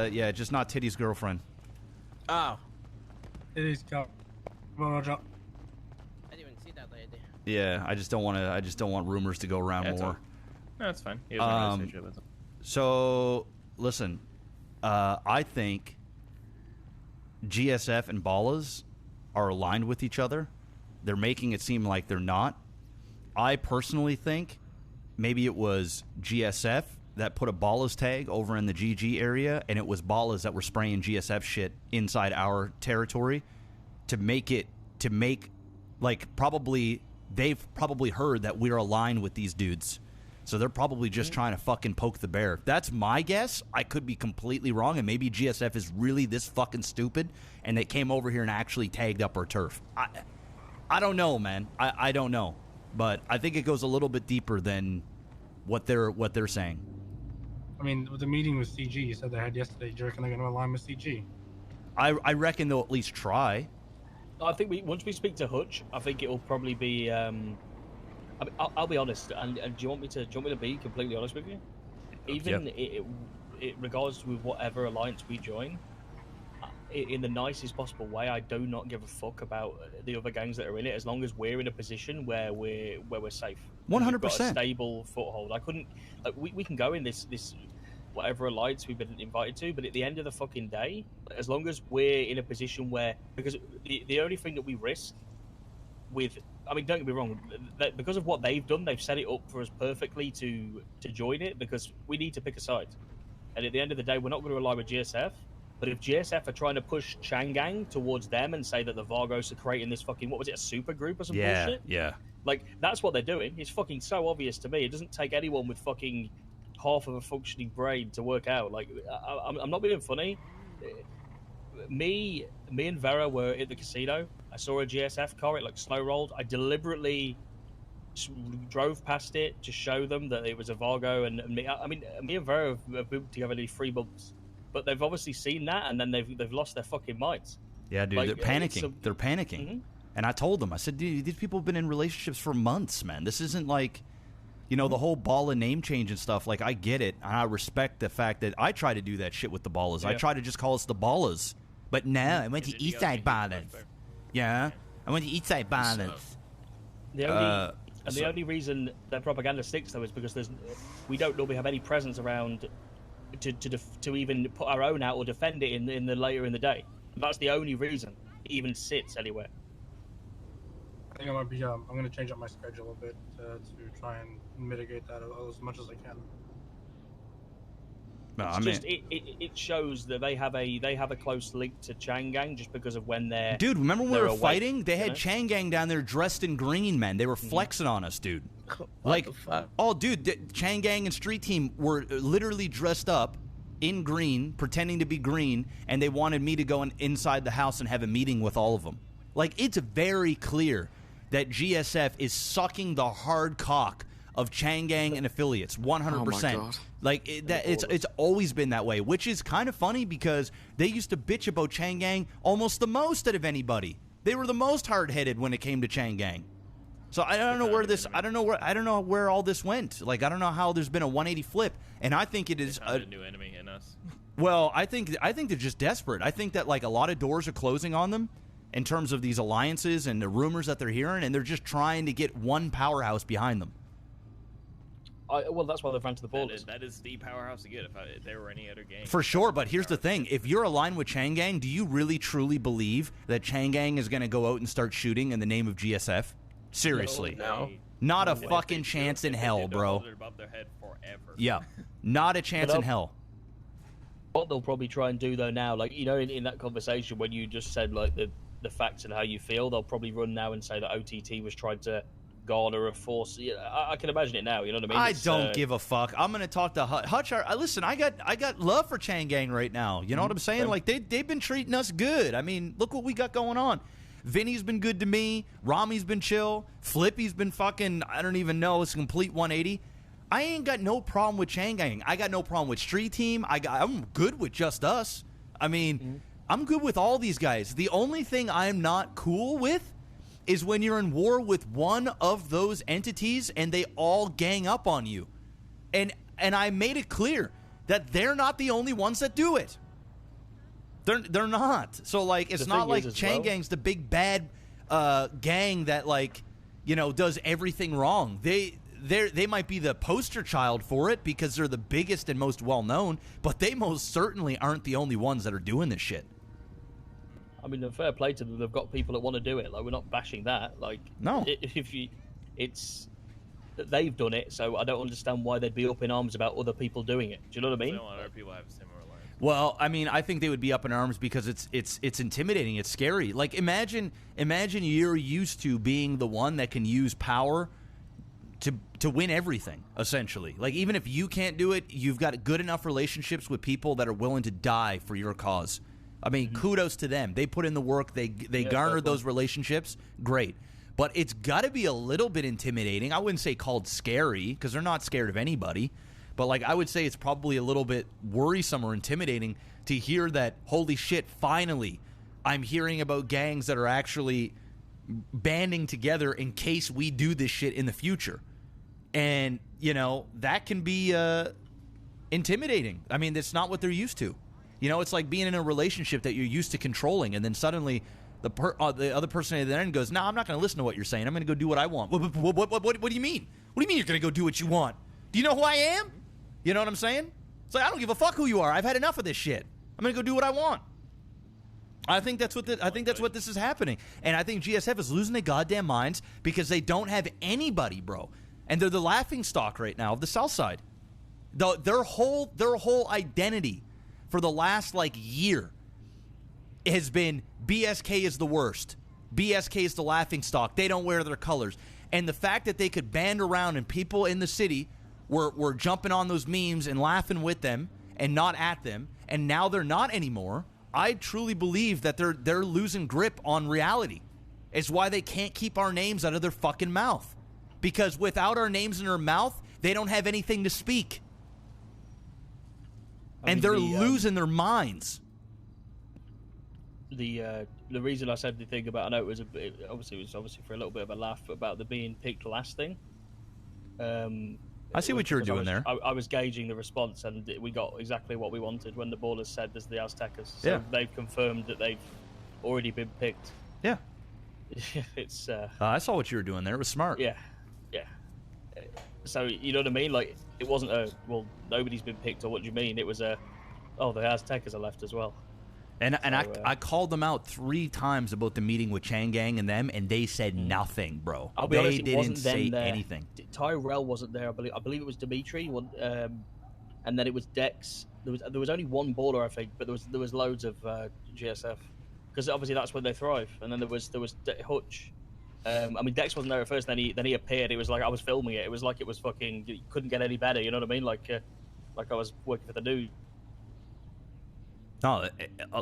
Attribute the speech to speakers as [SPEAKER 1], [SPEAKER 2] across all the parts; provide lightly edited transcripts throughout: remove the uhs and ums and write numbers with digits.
[SPEAKER 1] Yeah, just not Titty's girlfriend.
[SPEAKER 2] Oh.
[SPEAKER 3] Titty's girlfriend. I
[SPEAKER 2] didn't even see that lady.
[SPEAKER 1] Yeah, I just don't want to. I just don't want rumors to go around more.
[SPEAKER 4] No, that's fine.
[SPEAKER 1] So listen, I think GSF and Ballas are aligned with each other. They're making it seem like they're not. I personally think maybe it was GSF that put a Ballas tag over in the GG area, and it was Ballas that were spraying GSF shit inside our territory to make like probably they've probably heard that we're aligned with these dudes. So they're probably just trying to fucking poke the bear. That's my guess. I could be completely wrong, and maybe GSF is really this fucking stupid, and they came over here and actually tagged up our turf. I don't know, man. I don't know, but I think it goes a little bit deeper than what they're saying.
[SPEAKER 3] I mean, with the meeting with CG, you said they had yesterday. Do you reckon they're going to align with CG?
[SPEAKER 1] I reckon they'll at least try.
[SPEAKER 5] I think once we speak to Hutch, I think it will probably be. I'll be honest, and do you want me to be completely honest with you? Even it regardless with whatever alliance we join, in the nicest possible way, I do not give a fuck about the other gangs that are in it, as long as we're in a position where we're safe.
[SPEAKER 1] 100%.
[SPEAKER 5] Stable foothold. I couldn't. We can go in this whatever alliance we've been invited to, but at the end of the fucking day, as long as we're in a position where, because the only thing that we risk with, I mean, don't get me wrong, because of what they've done, they've set it up for us perfectly to join it, because we need to pick a side. And at the end of the day, we're not going to rely with GSF, but if GSF are trying to push Chang Gang towards them and say that the Vargos are creating this fucking, what was it, a super group or some bullshit?
[SPEAKER 1] Yeah.
[SPEAKER 5] Like, that's what they're doing. It's fucking so obvious to me. It doesn't take anyone with fucking half of a functioning brain to work out. Like, I'm not being funny. Me and Vera were at the casino. I saw a GSF car. It like slow rolled. I deliberately drove past it to show them that it was a Vargo. And me, I mean, me and Vera have been together nearly 3 months, but they've obviously seen that, and then they've lost their fucking minds.
[SPEAKER 1] Yeah, dude, like, they're panicking. They're panicking.
[SPEAKER 5] Mm-hmm.
[SPEAKER 1] And I told them, I said, dude, these people have been in relationships for months, man. This isn't like, you know, the whole Balla name change and stuff. Like, I get it, and I respect the fact that I try to do that shit with the Ballas. Yeah. I try to just call us the Ballas. But no, I went to Eastside Ballas. Yeah, I went to Eastside Ballas.
[SPEAKER 5] The only reason their propaganda sticks, though, is because we don't normally have any presence around to even put our own out or defend it in the later in the day. That's the only reason it even sits anywhere.
[SPEAKER 3] I think I might be. I'm going to change up my schedule a bit to try and mitigate that as much as I can.
[SPEAKER 1] No,
[SPEAKER 5] it shows that they have a close link to Chang Gang just because of when they're.
[SPEAKER 1] Dude, remember when we were fighting? They had
[SPEAKER 5] know?
[SPEAKER 1] Chang Gang down there dressed in green, man. They were flexing on us, dude.
[SPEAKER 2] What the fuck?
[SPEAKER 1] Oh, dude, Chang Gang and Street Team were literally dressed up in green, pretending to be green, and they wanted me to go inside the house and have a meeting with all of them. Like, it's very clear that GSF is sucking the hard cock of Chang Gang and affiliates, 100%.
[SPEAKER 6] Oh my God.
[SPEAKER 1] Like, it's always been that way, which is kind of funny because they used to bitch about Chang Gang almost the most out of anybody. They were the most hard-headed when it came to Chang Gang. So I don't know where this. I don't know where all this went. Like, I don't know how there's been a 180 flip, and I think it is
[SPEAKER 4] a new enemy in us.
[SPEAKER 1] Well, I think they're just desperate. I think that like a lot of doors are closing on them in terms of these alliances and the rumors that they're hearing, and they're just trying to get one powerhouse behind them.
[SPEAKER 5] Well, that's why they've ran to the borders.
[SPEAKER 4] That is the powerhouse to get if there were any other game.
[SPEAKER 1] For sure, but here's the thing. If you're aligned with Chang Gang, do you really, truly believe that Chang Gang is going to go out and start shooting in the name of GSF? Seriously.
[SPEAKER 2] No.
[SPEAKER 1] Not a fucking chance in hell, bro.
[SPEAKER 4] Above their head forever.
[SPEAKER 1] Yeah. Not a chance in hell.
[SPEAKER 5] What they'll probably try and do, though, now, like, you know, in that conversation when you just said, like, the facts and how you feel, they'll probably run now and say that OTT was trying to garner a force. Yeah, I can imagine it now, you know what I mean?
[SPEAKER 1] I don't give a fuck. I'm going to talk to Hutch. Listen, I got love for Chang Gang right now. You know what I'm saying? Like, they've been treating us good. I mean, look what we got going on. Vinny's been good to me. Rami's been chill. Flippy's been fucking, I don't even know, it's a complete 180. I ain't got no problem with Chang Gang. I got no problem with Street Team. I'm good with Just Us. I mean, I'm good with all these guys. The only thing I'm not cool with is when you're in war with one of those entities and they all gang up on you. And I made it clear that they're not the only ones that do it. They're not. So like, it's not like Chang Gang's the big bad gang that like, you know, does everything wrong. They might be the poster child for it because they're the biggest and most well known, but they most certainly aren't the only ones that are doing this shit.
[SPEAKER 5] I mean, fair play to them. They've got people that want to do it. Like, we're not bashing that. Like,
[SPEAKER 1] no,
[SPEAKER 5] it's that they've done it, so I don't understand why they'd be up in arms about other people doing it. Do you know what I mean?
[SPEAKER 4] I don't want other people to have similar lives.
[SPEAKER 1] Well, I mean, I think they would be up in arms because it's intimidating. It's scary. Like, imagine you're used to being the one that can use power to win everything, essentially. Like, even if you can't do it, you've got good enough relationships with people that are willing to die for your cause. I mean, kudos to them. They put in the work. They garnered those relationships. Great. But it's got to be a little bit intimidating. I wouldn't say called scary because they're not scared of anybody. But, like, I would say it's probably a little bit worrisome or intimidating to hear that, holy shit, finally, I'm hearing about gangs that are actually banding together in case we do this shit in the future. And, you know, that can be intimidating. I mean, that's not what they're used to. You know, it's like being in a relationship that you're used to controlling, and then suddenly the other person at the end goes, "No, I'm not going to listen to what you're saying. I'm going to go do what I want." What do you mean? What do you mean you're going to go do what you want? Do you know who I am? You know what I'm saying? It's like, I don't give a fuck who you are. I've had enough of this shit. I'm going to go do what I want. I think that's what this is happening, and I think GSF is losing their goddamn minds because they don't have anybody, bro, and they're the laughing stock right now of the Southside. Their whole identity for the last, like, year has been BSK is the worst. BSK is the laughing stock. They don't wear their colors. And the fact that they could band around and people in the city were jumping on those memes and laughing with them and not at them, and now they're not anymore, I truly believe that they're losing grip on reality. It's why they can't keep our names out of their fucking mouth. Because without our names in their mouth, they don't have anything to speak. And they're losing their minds.
[SPEAKER 5] The reason I said the thing about, I know it was obviously for a little bit of a laugh about the being picked last thing.
[SPEAKER 1] I see what you're doing there.
[SPEAKER 5] I was gauging the response, and we got exactly what we wanted when the ballers said there's the Aztecas. So
[SPEAKER 1] yeah.
[SPEAKER 5] They've confirmed that they've already been picked.
[SPEAKER 1] Yeah.
[SPEAKER 5] It's.
[SPEAKER 1] I saw what you were doing there. It was smart.
[SPEAKER 5] Yeah. So, you know what I mean? Like, it wasn't well, nobody's been picked, or what do you mean? It was the Aztecas are left as well.
[SPEAKER 1] And I called them out 3 times about the meeting with Chang Gang and them, and they said nothing, bro.
[SPEAKER 5] I'll be honest,
[SPEAKER 1] they didn't say anything.
[SPEAKER 5] Tyrell wasn't there. I believe it was Dimitri, and then it was Dex. There was only one baller, I think, but there was loads of GSF, because obviously that's where they thrive. And then there was Hutch. I mean, Dex wasn't there at first. Then he appeared. It was like I was filming it. It was like it was fucking. You couldn't get any better. You know what I mean? Like I was working for the dude.
[SPEAKER 1] No,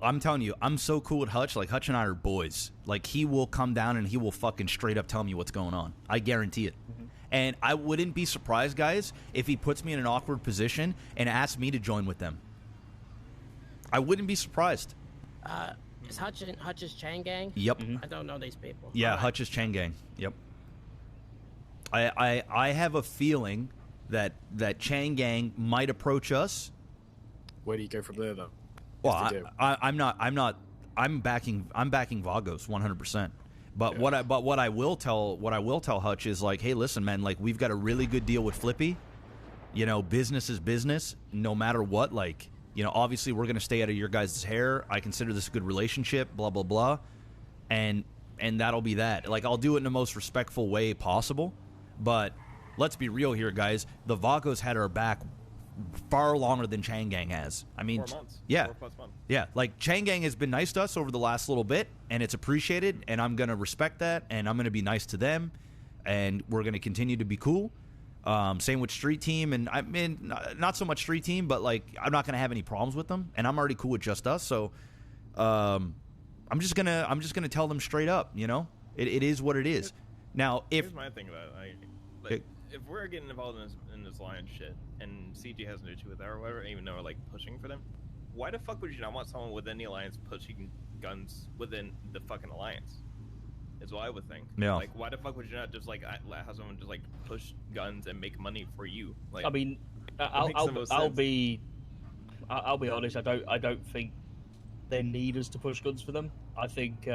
[SPEAKER 1] I'm telling you, I'm so cool with Hutch. Like, Hutch and I are boys. Like, he will come down and he will fucking straight up tell me what's going on. I guarantee it. Mm-hmm. And I wouldn't be surprised, guys, if he puts me in an awkward position and asks me to join with them. I wouldn't be surprised.
[SPEAKER 2] Is Hutch's Chang Gang?
[SPEAKER 1] Yep.
[SPEAKER 2] Mm-hmm. I don't know these people.
[SPEAKER 1] Yeah,
[SPEAKER 2] right.
[SPEAKER 1] Hutch's Chang Gang. Yep. I have a feeling that Chang Gang might approach us.
[SPEAKER 6] Where do you go from there, though?
[SPEAKER 1] Well, I'm backing Vagos 100%. But yeah. what I will tell Hutch is, like, hey, listen, man, like, we've got a really good deal with Flippy. You know, business is business, no matter what. Like, you know, obviously we're gonna stay out of your guys' hair. I consider this a good relationship. Blah blah blah, and that'll be that. Like, I'll do it in the most respectful way possible. But let's be real here, guys. The Vagos had our back far longer than Chang Gang has. I mean,
[SPEAKER 4] 4 months.
[SPEAKER 1] yeah,
[SPEAKER 4] 4+ months.
[SPEAKER 1] Yeah. Like, Chang Gang has been nice to us over the last little bit, and it's appreciated. And I'm gonna respect that, and I'm gonna be nice to them, and we're gonna continue to be cool. Same with Street Team, and I mean, not so much Street Team, but, like, I'm not gonna have any problems with them, and I'm already cool with just us. So, I'm just gonna tell them straight up. You know, it is what it is. Now,
[SPEAKER 4] here's my thing about it. If we're getting involved in this alliance shit, and CG has no issue with that or whatever, even though we're, like, pushing for them, why the fuck would you not want someone within the alliance pushing guns within the fucking alliance? Is what I would think.
[SPEAKER 1] Yeah.
[SPEAKER 4] Like, why the fuck would you not just, like, have someone just, like, push guns and make money for you? Like,
[SPEAKER 5] I mean, I'll be honest. I don't think they need us to push guns for them. I think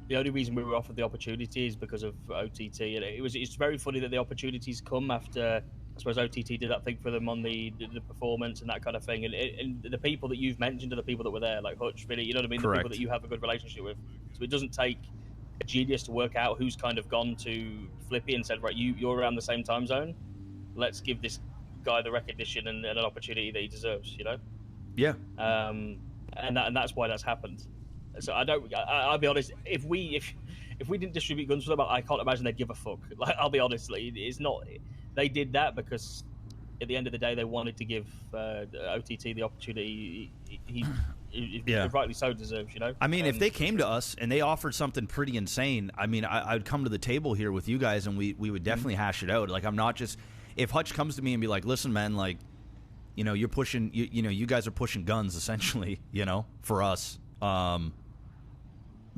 [SPEAKER 5] the only reason we were offered the opportunity is because of OTT, and it's very funny that the opportunities come after, I suppose, OTT did that thing for them on the performance and that kind of thing, and the people that you've mentioned are the people that were there, like Hutch, Billy, you know what I mean?
[SPEAKER 1] Correct.
[SPEAKER 5] The people that you have a good relationship with. So it doesn't take a genius to work out who's kind of gone to Flippy and said, right, you're around the same time zone, let's give this guy the recognition and an opportunity that he deserves, you know?
[SPEAKER 1] Yeah.
[SPEAKER 5] And that's why that's happened. So I'll be honest, if we didn't distribute guns for them, I can't imagine they'd give a fuck. Like, I'll be honest, it's not. They did that because at the end of the day, they wanted to give OTT the opportunity he rightly so deserves, you know?
[SPEAKER 1] I mean, if they came to us and they offered something pretty insane, I mean, I'd come to the table here with you guys and we would definitely hash it out. Like, I'm not just... If Hutch comes to me and be like, listen, man, like, you know, you're pushing... You know, you guys are pushing guns, essentially, you know, for us.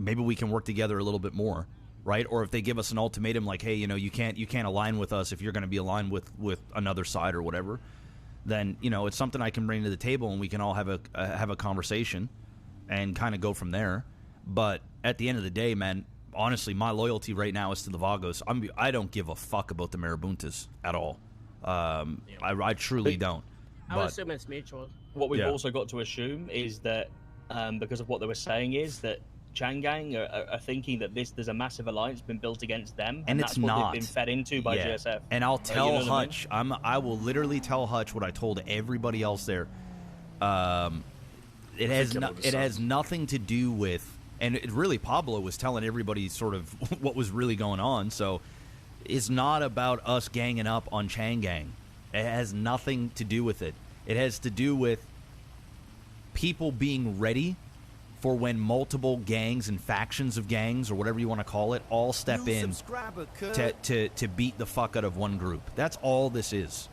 [SPEAKER 1] Maybe we can work together a little bit more, right? Or if they give us an ultimatum like, hey, you know, you can't align with us if you're going to be aligned with another side or whatever, then, you know, it's something I can bring to the table and we can all have a conversation and kind of go from there. But at the end of the day, man, honestly, my loyalty right now is to the Vagos. I don't give a fuck about the Marabuntas at all. I truly don't.
[SPEAKER 2] I would assume it's mutual.
[SPEAKER 5] What we've also got to assume is that because of what they were saying is that Chang Gang are thinking that there's a massive alliance been built against them,
[SPEAKER 1] and
[SPEAKER 5] that's
[SPEAKER 1] it's
[SPEAKER 5] what
[SPEAKER 1] not.
[SPEAKER 5] they've been fed into by GSF.
[SPEAKER 1] And I'll tell
[SPEAKER 5] you know
[SPEAKER 1] Hutch, I will literally tell Hutch what I told everybody else there. It has nothing to do with, and Pablo was telling everybody sort of what was really going on. So it's not about us ganging up on Chang Gang. It has nothing to do with it. It has to do with people being ready for when multiple gangs and factions of gangs, or whatever you want to call it, all step in to beat the fuck out of one group. That's all this is.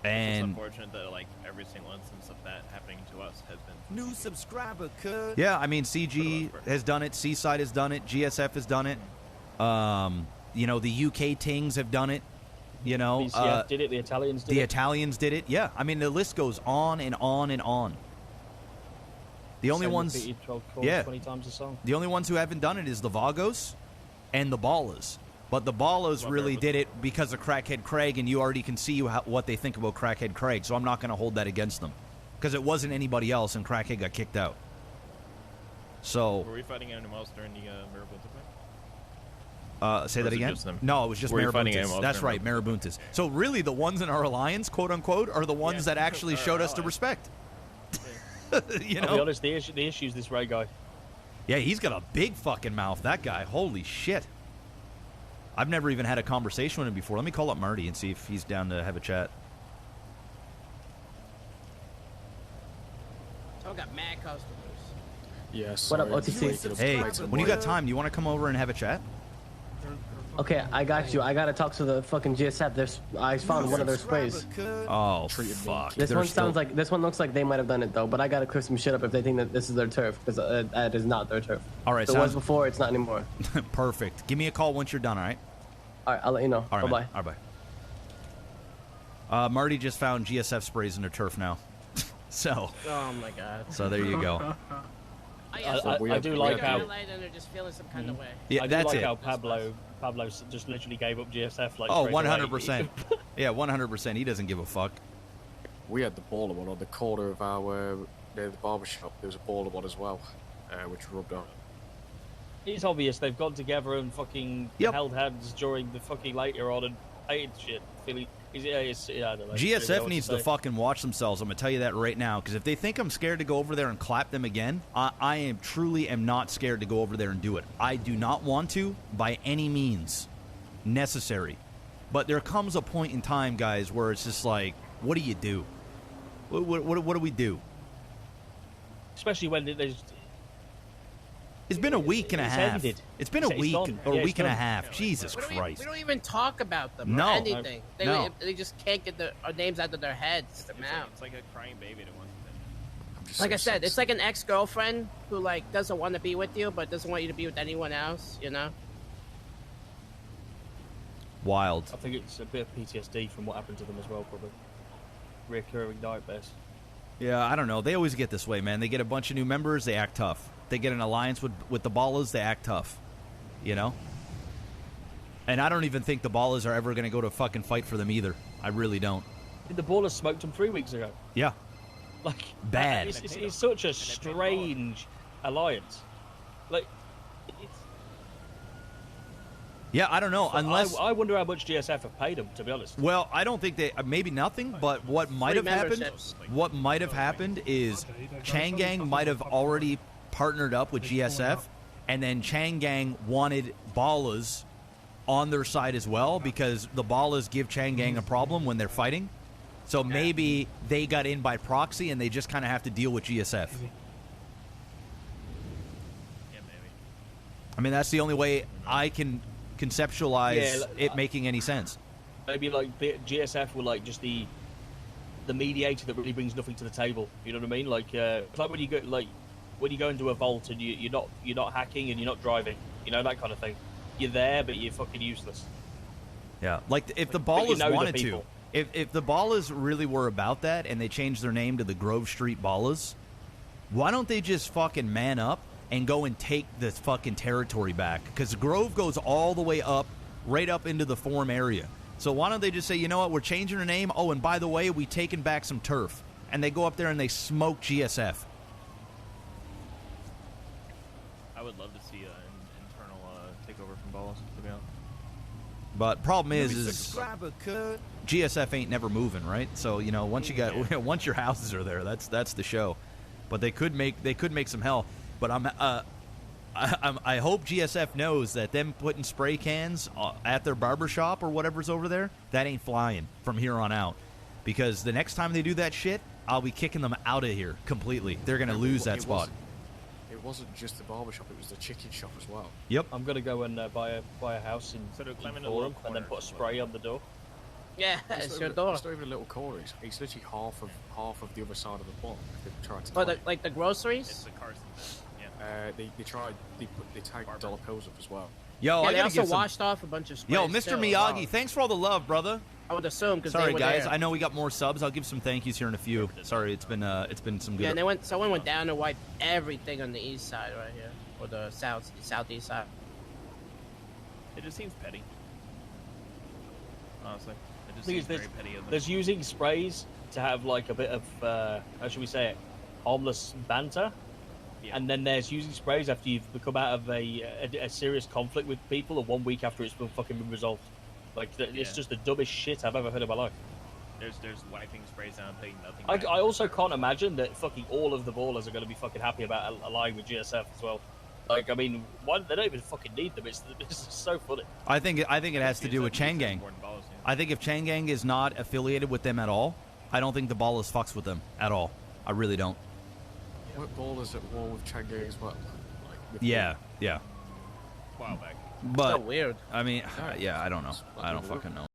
[SPEAKER 1] And
[SPEAKER 4] it's unfortunate that like every single instance of that happening to us has been
[SPEAKER 7] new subscriber code.
[SPEAKER 1] Yeah, I mean, CG has done it, Seaside has done it, GSF has done it. You know, the UK Tings have done it. You know,
[SPEAKER 5] BCF did it. The Italians did it.
[SPEAKER 1] The Italians did it. Yeah, I mean, the list goes on and on and on. The only ones,
[SPEAKER 5] 20 times a song.
[SPEAKER 1] The only ones who haven't done it is the Vagos and the Ballas. But the Ballas really did it because of Crackhead Craig, and you already can see what they think about Crackhead Craig. So I'm not going to hold that against them because it wasn't anybody else, and Crackhead got kicked out. So
[SPEAKER 4] were we fighting anyone else during the Marabunta fight?
[SPEAKER 1] Say that again? No, it was just Marabuntas. That's right, Marabuntas. So really, the ones in our alliance, quote unquote, are the ones that actually showed us the respect. You know?
[SPEAKER 5] I'll be honest, the issue is this Ray guy.
[SPEAKER 1] Yeah, he's got a big fucking mouth, that guy. Holy shit. I've never even had a conversation with him before. Let me call up Marty and see if he's down to have a chat.
[SPEAKER 2] I got mad customers.
[SPEAKER 6] Yes.
[SPEAKER 8] What up, OTC?
[SPEAKER 1] Hey, when you got time, do you want to come over and have a chat?
[SPEAKER 8] Okay, I got you. I gotta talk to the fucking GSF. I found one of their sprays.
[SPEAKER 1] Oh, fuck.
[SPEAKER 8] This one looks like they might have done it though, but I gotta clear some shit up if they think that this is their turf, because that is not their turf.
[SPEAKER 1] All right,
[SPEAKER 8] so it was before, it's not anymore.
[SPEAKER 1] Perfect. Give me a call once you're done, all right?
[SPEAKER 8] All right, I'll let you know.
[SPEAKER 1] All right,
[SPEAKER 8] bye-bye.
[SPEAKER 1] All right, bye. Marty just found GSF sprays in their turf now. So.
[SPEAKER 2] Oh my god.
[SPEAKER 1] So there you go.
[SPEAKER 5] I do like how.
[SPEAKER 2] And they're just feeling some kind of way.
[SPEAKER 1] Yeah,
[SPEAKER 5] I do
[SPEAKER 1] that's
[SPEAKER 5] like
[SPEAKER 1] it.
[SPEAKER 5] how Pablo just literally gave up GSF like.
[SPEAKER 1] Oh,
[SPEAKER 5] straight away.
[SPEAKER 1] 100%. Yeah, 100%. He doesn't give a fuck.
[SPEAKER 6] We had the baller one on the corner of our near the barbershop. There was a baller one as well, which rubbed on.
[SPEAKER 5] It's obvious they've got together and fucking held hands during the fucking later on and paid shit. Feeling, I don't know.
[SPEAKER 1] GSF needs to fucking watch themselves. I'm gonna tell you that right now, because if they think I'm scared to go over there and clap them again, I truly am not scared to go over there and do it. I do not want to by any means necessary, but there comes a point in time, guys, where it's just like, what do you do? What do we do?
[SPEAKER 5] Especially when there's.
[SPEAKER 1] It's been a week and a half.
[SPEAKER 5] Ended.
[SPEAKER 1] It's been a week or a week and a half.
[SPEAKER 2] Yeah,
[SPEAKER 1] Jesus Christ.
[SPEAKER 2] We don't even talk about them
[SPEAKER 1] No.
[SPEAKER 2] or anything.
[SPEAKER 1] No.
[SPEAKER 2] They just can't get our names out of their heads, their mouth.
[SPEAKER 4] It's like a crying baby that wants to.
[SPEAKER 2] Like I said, it's like an ex-girlfriend who like doesn't want to be with you, but doesn't want you to be with anyone else. You know.
[SPEAKER 1] Wild.
[SPEAKER 5] I think it's a bit of PTSD from what happened to them as well, probably. Recurring nightmares.
[SPEAKER 1] Yeah, I don't know. They always get this way, man. They get a bunch of new members, they act tough. They get an alliance with the Ballas, they act tough. You know? And I don't even think the Ballas are ever going to go to fucking fight for them either. I really don't.
[SPEAKER 5] The Ballers smoked them 3 weeks ago.
[SPEAKER 1] Yeah.
[SPEAKER 5] Like,
[SPEAKER 1] bad.
[SPEAKER 5] It's such a strange alliance. Like, it's...
[SPEAKER 1] Yeah, I don't know. Unless
[SPEAKER 5] I wonder how much GSF have paid them, to be honest.
[SPEAKER 1] Well, I don't think they. Maybe nothing. But what might have happened? What might have happened is Chang Gang might have already partnered up with GSF, and then Chang Gang wanted Ballas on their side as well because the Ballas give Chang Gang a problem when they're fighting. So maybe they got in by proxy, and they just kind of have to deal with GSF.
[SPEAKER 4] Yeah, maybe.
[SPEAKER 1] I mean, that's the only way I can conceptualize it making any sense.
[SPEAKER 5] Maybe like GSF were like just the mediator that really brings nothing to the table. You know what I mean? Like when you go into a vault and you're not hacking and you're not driving. You know, that kind of thing. You're there, but you're fucking useless.
[SPEAKER 1] Yeah, like if the Ballas wanted to, if the Ballas really were about that and they changed their name to the Grove Street Ballas, why don't they just fucking man up and go and take this fucking territory back? Because Grove goes all the way up, right up into the Forum area. So why don't they just say, you know what, we're changing our name. Oh, and by the way, we taking back some turf. And they go up there and they smoke GSF.
[SPEAKER 4] I would love to see an internal takeover from Ballas, to be honest.
[SPEAKER 1] But problem is GSF ain't never moving, right? So you know, once you got once your houses are there, that's the show. But they could make some hell. But I hope GSF knows that them putting spray cans at their barbershop or whatever's over there, that ain't flying from here on out. Because the next time they do that shit, I'll be kicking them out of here completely. They're going to lose that spot.
[SPEAKER 6] It wasn't just the barbershop, it was the chicken shop as well.
[SPEAKER 1] Yep.
[SPEAKER 5] I'm going to go and buy a house in Forum and then put a spray on the door.
[SPEAKER 2] Yeah, it's your door.
[SPEAKER 6] It's not even a little corner. It's literally half of the other side of the block. They tried to
[SPEAKER 2] like the groceries?
[SPEAKER 4] It's the Carson thing, yeah.
[SPEAKER 6] They tagged dollar pills up as well.
[SPEAKER 1] Yo,
[SPEAKER 2] yeah,
[SPEAKER 1] I
[SPEAKER 2] they
[SPEAKER 1] gotta
[SPEAKER 2] also washed off a bunch of sprays.
[SPEAKER 1] Yo, Mr.
[SPEAKER 2] too.
[SPEAKER 1] Miyagi,
[SPEAKER 2] Wow.
[SPEAKER 1] thanks for all the love, brother.
[SPEAKER 2] I would assume because
[SPEAKER 1] sorry
[SPEAKER 2] they were
[SPEAKER 1] guys,
[SPEAKER 2] there.
[SPEAKER 1] I know we got more subs. I'll give some thank yous here in a few. Sorry, it's been some good.
[SPEAKER 2] Yeah, and someone went down and wiped everything on the east side right here, or the southeast side.
[SPEAKER 4] It just seems petty. Honestly, it just
[SPEAKER 5] Thing
[SPEAKER 4] seems
[SPEAKER 5] is,
[SPEAKER 4] very petty of them.
[SPEAKER 5] there's using sprays to have like a bit of how should we say it, harmless banter, and then there's using sprays after you've come out of a serious conflict with people, or 1 week after it's been resolved. Like it's just the dumbest shit I've ever heard in my life.
[SPEAKER 4] There's wiping sprays down, paying nothing.
[SPEAKER 5] I also can't imagine that fucking all of the ballers are going to be fucking happy about allying with GSF as well. Like, I mean, why they don't even fucking need them. It's so funny.
[SPEAKER 1] I think it has to do with Chang Gang. I think if Chang Gang is not affiliated with them at all, I don't think the Ballas fucks with them at all. I really don't.
[SPEAKER 6] Weren't Ballers at war with Chang Gang as well?
[SPEAKER 1] Yeah.
[SPEAKER 4] A while back.
[SPEAKER 1] But
[SPEAKER 2] so weird.
[SPEAKER 1] I mean, yeah, I don't know. I don't fucking know.